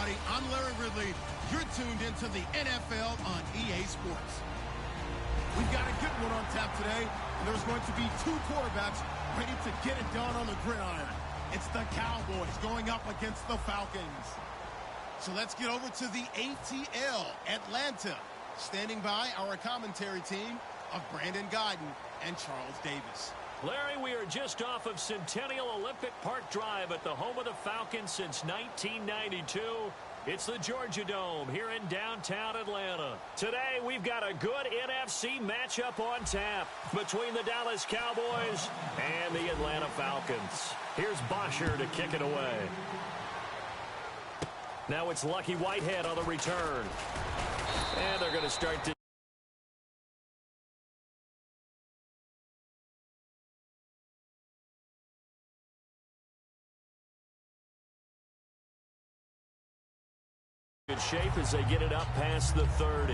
everybody. I'm Larry Ridley. You're tuned into the NFL on EA Sports. We've got a good one on tap today, and there's going to be two quarterbacks ready to get it done on the gridiron. It's the Cowboys going up against the Falcons. So let's get over to the ATL, Atlanta. Standing by our commentary team of Brandon Guyton and Charles Davis. Larry, we are just off of Centennial Olympic Park Drive at the home of the Falcons since 1992. It's the Georgia Dome here in downtown Atlanta. Today, we've got a good NFC matchup on tap between the Dallas Cowboys and the Atlanta Falcons. Here's Bosher to kick it away. Now it's Lucky Whitehead on the return. And they're going to start to good shape as they get it up past the 30.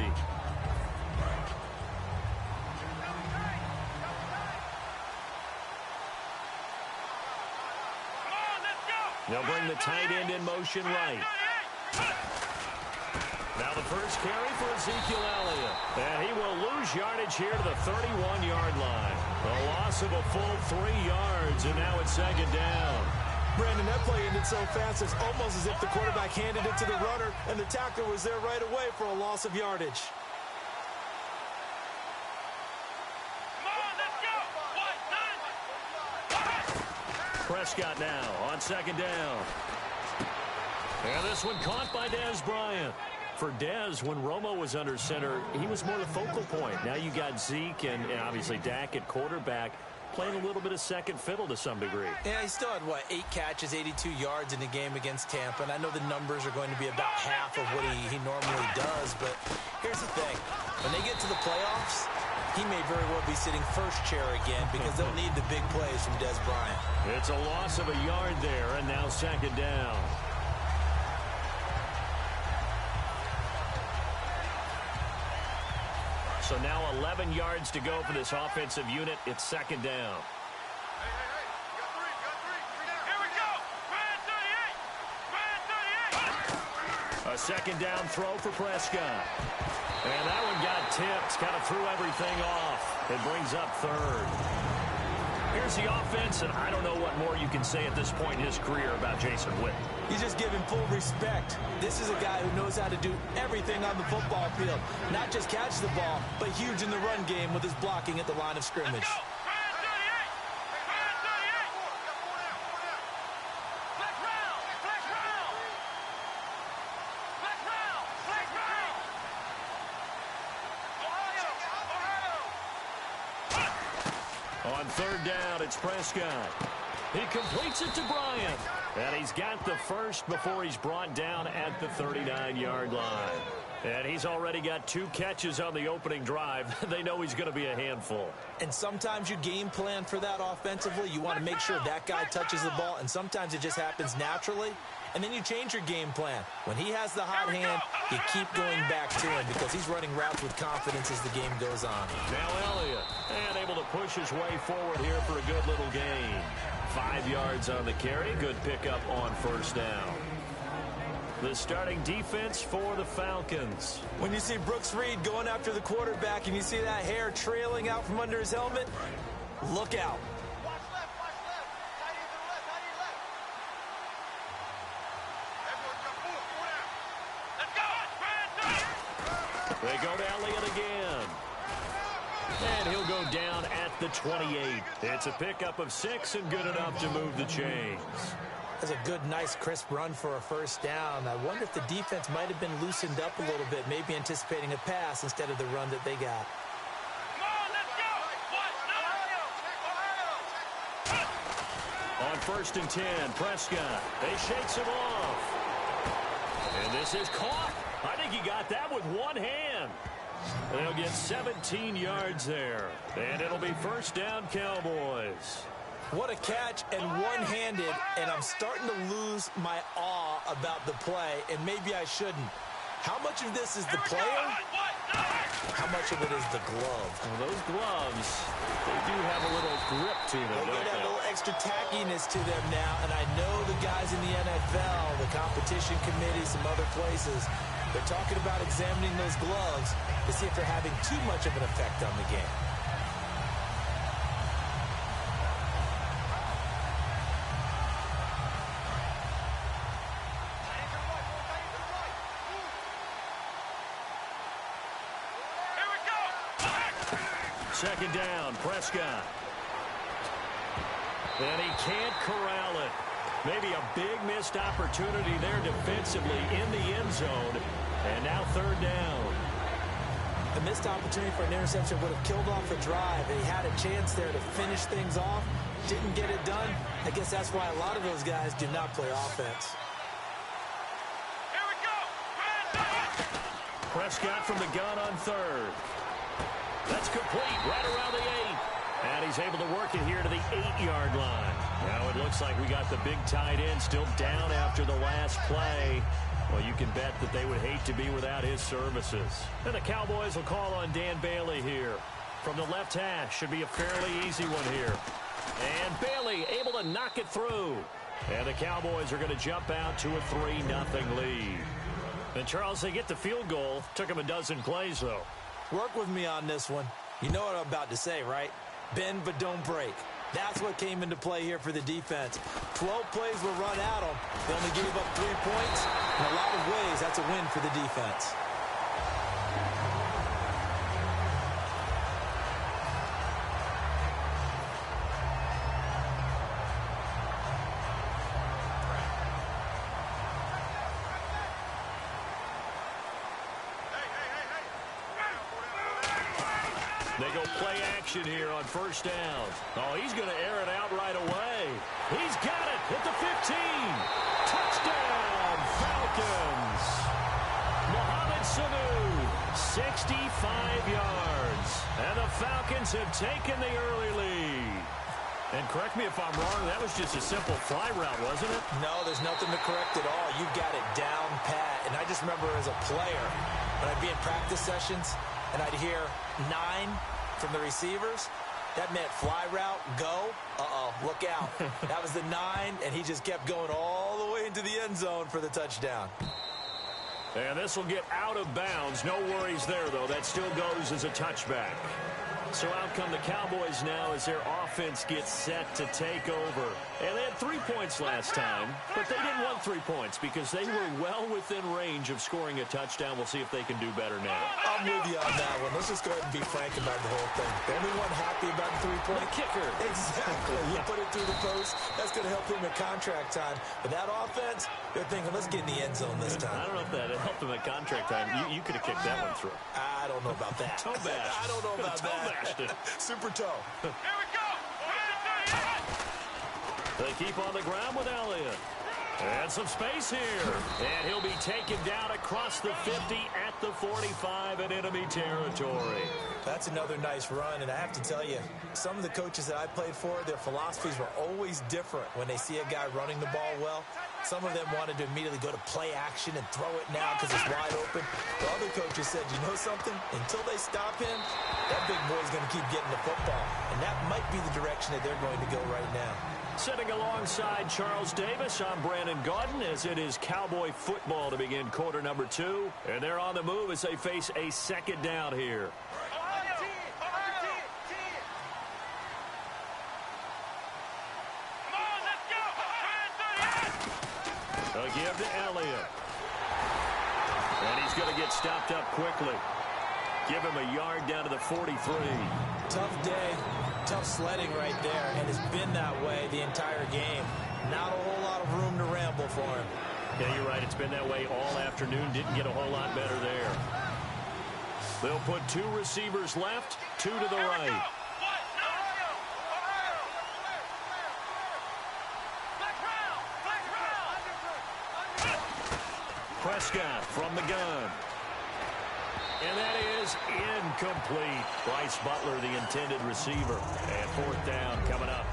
They'll bring the tight end in motion right. Now the first carry for Ezekiel Elliott. And he will lose yardage here to the 31-yard line. A loss of a full 3 yards, and now it's second down. Brandon, that play ended so fast, it's almost as if the quarterback handed it to the runner, and the tackler was there right away for a loss of yardage. Prescott now on second down. And this one caught by Dez Bryant. For Dez, when Romo was under center, he was more the focal point. Now you got Zeke and obviously Dak at quarterback, playing a little bit of second fiddle to some degree. Yeah, he still had, 8 catches, 82 yards in the game against Tampa, and I know the numbers are going to be about half of what he normally does, but here's the thing. When they get to the playoffs, he may very well be sitting first chair again because they'll need the big plays from Dez Bryant. It's a loss of a yard there, and now second down. So now 11 yards to go for this offensive unit. It's second down. A second down throw for Prescott. And that one got tipped. Kind of threw everything off. It brings up third. Here's the offense, and I don't know what more you can say at this point in his career about Jason Witten. He's just giving full respect. This is a guy who knows how to do everything on the football field. Not just catch the ball, but huge in the run game with his blocking at the line of scrimmage. On third down, it's Prescott. He completes it to Bryant. And he's got the first before he's brought down at the 39-yard line. And he's already got 2 catches on the opening drive. They know he's going to be a handful. And sometimes you game plan for that offensively. You want to make sure that guy touches the ball, and sometimes it just happens naturally. And then you change your game plan. When he has the hot hand, you keep going back to him because he's running routes with confidence as the game goes on. Now Elliott, and able to push his way forward here for a good little gain. 5 yards on the carry. Good pickup on first down. The starting defense for the Falcons. When you see Brooks Reed going after the quarterback and you see that hair trailing out from under his helmet, look out. They go to Elliott again. And he'll go down at the 28. It's a pickup of 6 and good enough to move the chains. That's a good, nice, crisp run for a first down. I wonder if the defense might have been loosened up a little bit, maybe anticipating a pass instead of the run that they got. On first and 10, Prescott. They shakes him off. And this is caught. I think he got that with one hand. They'll get 17 yards there. And it'll be first down, Cowboys. What a catch and one-handed, and I'm starting to lose my awe about the play, and maybe I shouldn't. How much of this is the player How much of it is the glove? Well, those gloves, they do have a little grip to them, They don't have a they? little extra tackiness to them now, and I know the guys in the NFL, the competition committee, some other places, they're talking about examining those gloves to see if they're having too much of an effect on the game. Second down, Prescott. And he can't corral it. Maybe a big missed opportunity there defensively in the end zone. And now third down. A missed opportunity for an interception would have killed off a drive. He had a chance there to finish things off. Didn't get it done. I guess that's why a lot of those guys do not play offense. Here we go. Prescott from the gun on third. That's complete right around the 8. And he's able to work it here to the 8-yard line. Now it looks like we got the big tight end still down after the last play. Well, you can bet that they would hate to be without his services. And the Cowboys will call on Dan Bailey here. From the left hash, should be a fairly easy one here. And Bailey able to knock it through. And the Cowboys are going to jump out to a 3-0 lead. And Charles, they get the field goal. Took them a dozen plays, though. Work with me on this one. You know what I'm about to say, right? Bend but don't break. That's what came into play here for the defense. 12 plays were run at them. They only gave up 3 points. In a lot of ways, that's a win for the defense. They go play action here on first down. Oh, he's going to air it out right away. He's got it at the 15. Touchdown, Falcons. Mohamed Sanu, 65 yards. And the Falcons have taken the early lead. And correct me if I'm wrong, that was just a simple fly route, wasn't it? No, there's nothing to correct at all. You got it down pat. And I just remember as a player, when I'd be in practice sessions, and I'd hear 9 from the receivers. That meant fly route, go. Uh-oh, look out. That was the 9, and he just kept going all the way into the end zone for the touchdown. And this will get out of bounds. No worries there, though. That still goes as a touchback. So out come the Cowboys now as their offense gets set to take over. And they had 3 points last time, but they didn't want 3 points because they were well within range of scoring a touchdown. We'll see if they can do better now. I'm with you on that one. Let's just go ahead and be frank about the whole thing. The only one happy about the 3-point kicker. Exactly. You put it through the post. That's going to help him at contract time. But that offense, they're thinking, let's get in the end zone this time. I don't know if that helped him at contract time. You could have kicked that one through. I don't know about that. Toe bash. I don't know about Toe that. bashed it. Super toe. Here we go. They keep on the ground with Elliott. And some space here. And he'll be taken down across the 50 at the 45 in enemy territory. That's another nice run, and I have to tell you, some of the coaches that I played for, their philosophies were always different when they see a guy running the ball well. Some of them wanted to immediately go to play action and throw it now because it's wide open. The other coaches said, you know something? Until they stop him, that big boy's going to keep getting the football. And that might be the direction that they're going to go right now. Sitting alongside Charles Davis, I'm Brandon Gaudin as it is Cowboy football to begin quarter number 2. And they're on the move as they face a second down here. They'll give to Elliott. And he's going to get stopped up quickly. Give him a yard down to the 43. Tough day, tough sledding right there, and it's been that way the entire game. Not a whole lot of room to ramble for him. Yeah, you're right. It's been that way all afternoon. Didn't get a whole lot better there. They'll put 2 receivers left, 2 to the right. Prescott from the gun. And that is incomplete. Bryce Butler, the intended receiver. And 4th down coming up.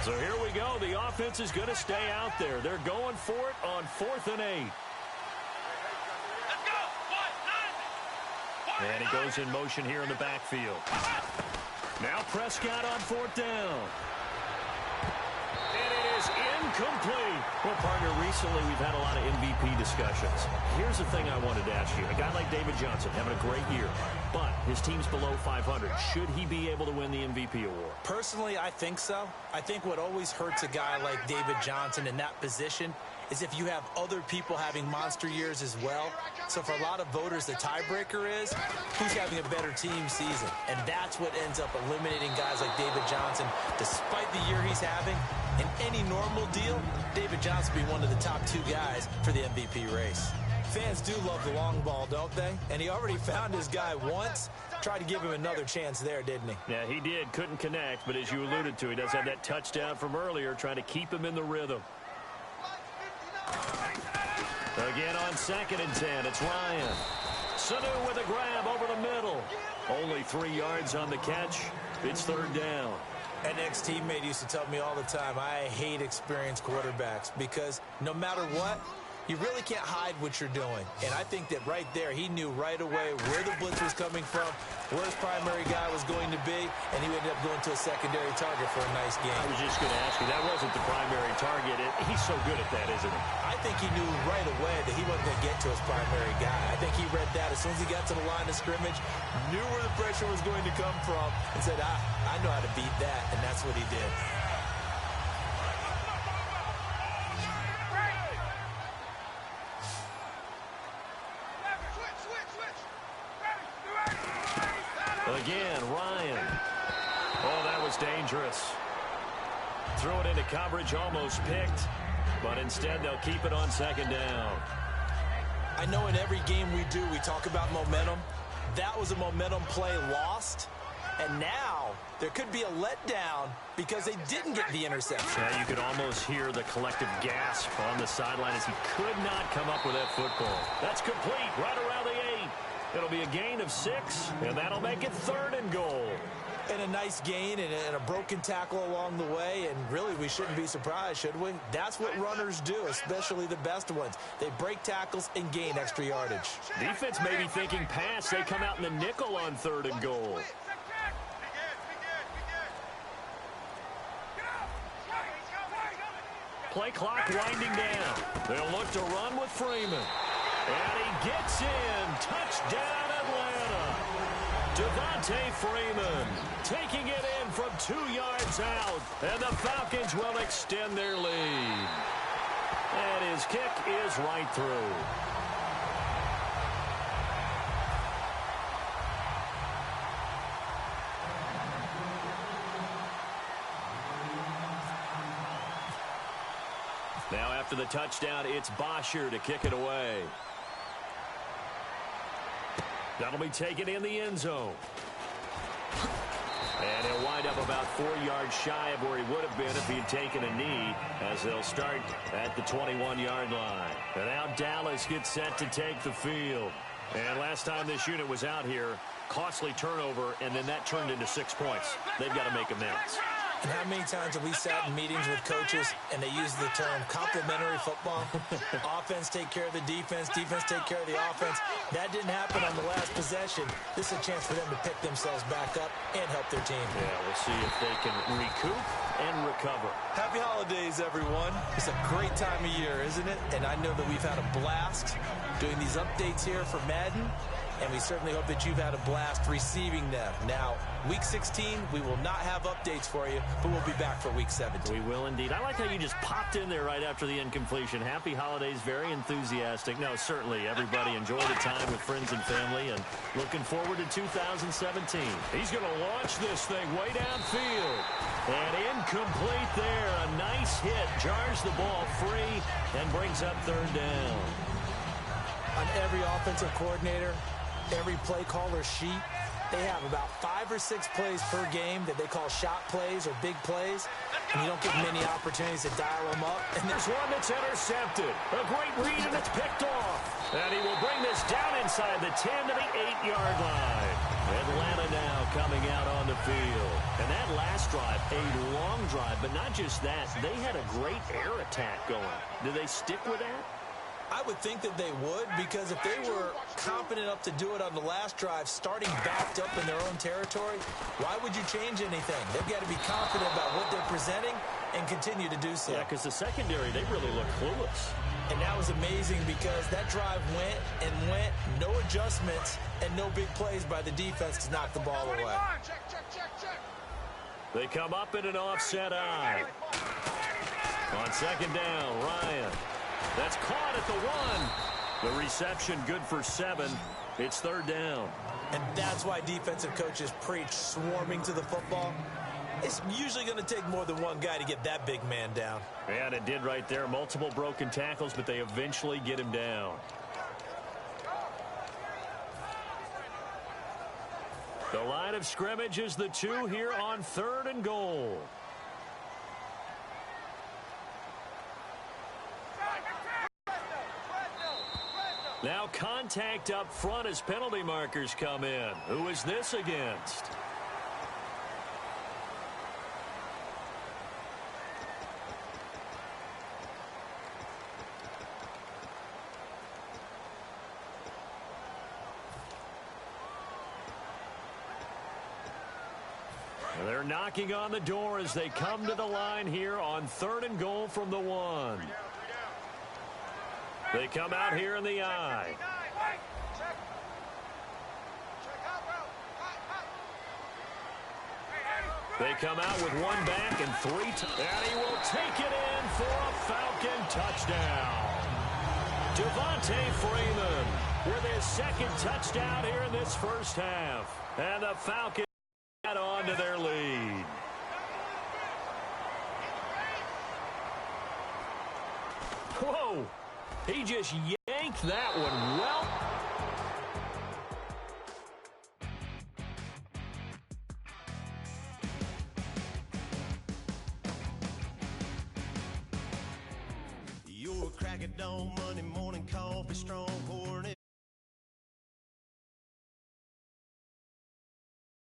So here we go. The offense is going to stay out there. They're going for it on 4th and 8. Let's go. 1-9. And he goes in motion here in the backfield. Now Prescott on 4th down. And it is incomplete. Well, partner, recently we've had a lot of MVP discussions. Here's the thing I wanted to ask you. A guy like David Johnson having a great year, but his team's below 500. Should he be able to win the MVP award? Personally, I think so. I think what always hurts a guy like David Johnson in that position is if you have other people having monster years as well. So for a lot of voters, the tiebreaker is who's having a better team season. And that's what ends up eliminating guys like David Johnson. Despite the year he's having, in any normal deal, David Johnson would be one of the top 2 guys for the MVP race. Fans do love the long ball, don't they? And he already found his guy once. Tried to give him another chance there, didn't he? Yeah, he did. Couldn't connect, but as you alluded to, he does have that touchdown from earlier, trying to keep him in the rhythm. Again on 2nd and 10, it's Ryan. Sanu with a grab over the middle. Only 3 yards on the catch. It's 3rd down. An ex-teammate used to tell me all the time, I hate experienced quarterbacks because no matter what, you really can't hide what you're doing. And I think that right there, he knew right away where the blitz was coming from, where his primary guy was going to be, and he ended up going to a secondary target for a nice game. I was just going to ask you, that wasn't the primary target. He's so good at that, isn't he? I think he knew right away that he wasn't going to get to his primary guy. I think he read that as soon as he got to the line of scrimmage, knew where the pressure was going to come from, and said, I know how to beat that, and that's what he did. Again, Ryan. Oh, that was dangerous. Threw it into coverage, almost picked, but instead they'll keep it on 2nd down. I know in every game we do, we talk about momentum. That was a momentum play lost, and now there could be a letdown because they didn't get the interception. Yeah, you could almost hear the collective gasp on the sideline as he could not come up with that football. That's complete, right around the 8. It'll be a gain of 6, and that'll make it 3rd and goal. And a nice gain and a broken tackle along the way, and really we shouldn't be surprised, should we? That's what runners do, especially the best ones. They break tackles and gain extra yardage. Defense may be thinking pass. They come out in the nickel on 3rd and goal. Play clock winding down. They'll look to run with Freeman. And he gets in. Touchdown, Atlanta. Devontae Freeman taking it in from 2 yards out. And the Falcons will extend their lead. And his kick is right through. Now after the touchdown, it's Bosher to kick it away. That'll be taken in the end zone. And he'll wind up about 4 yards shy of where he would have been if he had taken a knee, as they'll start at the 21-yard line. And now Dallas gets set to take the field. And last time this unit was out here, costly turnover, and then that turned into 6 points. They've got to make amends. And how many times have we sat in meetings with coaches and they use the term complementary football? Offense take care of the defense, defense take care of the offense. That didn't happen on the last possession. This is a chance for them to pick themselves back up and help their team. Yeah, we'll see if they can recoup and recover. Happy holidays, everyone. It's a great time of year, isn't it? And I know that we've had a blast doing these updates here for Madden. And we certainly hope that you've had a blast receiving them. Now, Week 16, we will not have updates for you, but we'll be back for Week 17. We will indeed. I like how you just popped in there right after the incompletion. Happy holidays, very enthusiastic. No, certainly, everybody enjoy the time with friends and family, and looking forward to 2017. He's going to launch this thing way downfield. And incomplete there. A nice hit. Jars the ball free and brings up 3rd down. On every offensive coordinator, every play caller sheet, they have about 5 or 6 plays per game that they call shot plays or big plays, and you don't get many opportunities to dial them up. And there's one that's intercepted. A great read, and it's picked off. And he will bring this down inside the 10 to the 8-yard line. Atlanta now coming out on the field. And that last drive, a long drive, but not just that. They had a great air attack going. Do they stick with that? I would think that they would, because if they were confident enough to do it on the last drive, starting backed up in their own territory, why would you change anything? They've got to be confident about what they're presenting and continue to do so. Yeah, because the secondary, they really look clueless. And that was amazing because that drive went and went, no adjustments, and no big plays by the defense to knock the ball away. They come up in an offset eye. On second down, Ryan. That's caught at the 1. The reception good for 7. It's third down. And that's why defensive coaches preach swarming to the football. It's usually going to take more than one guy to get that big man down. And it did right there. Multiple broken tackles, but they eventually get him down. The line of scrimmage is the 2 here on 3rd and goal. Now contact up front as penalty markers come in. Who is this against? They're knocking on the door as they come to the line here on 3rd and goal from the 1. They come out here in the eye. They come out with 1 back and 3. And he will take it in for a Falcon touchdown. Devontae Freeman with his 2nd touchdown here in this first half. And the Falcons add on to their lead. Whoa! He just yanked that one well. You're a crack at dawn, Monday morning coffee strong.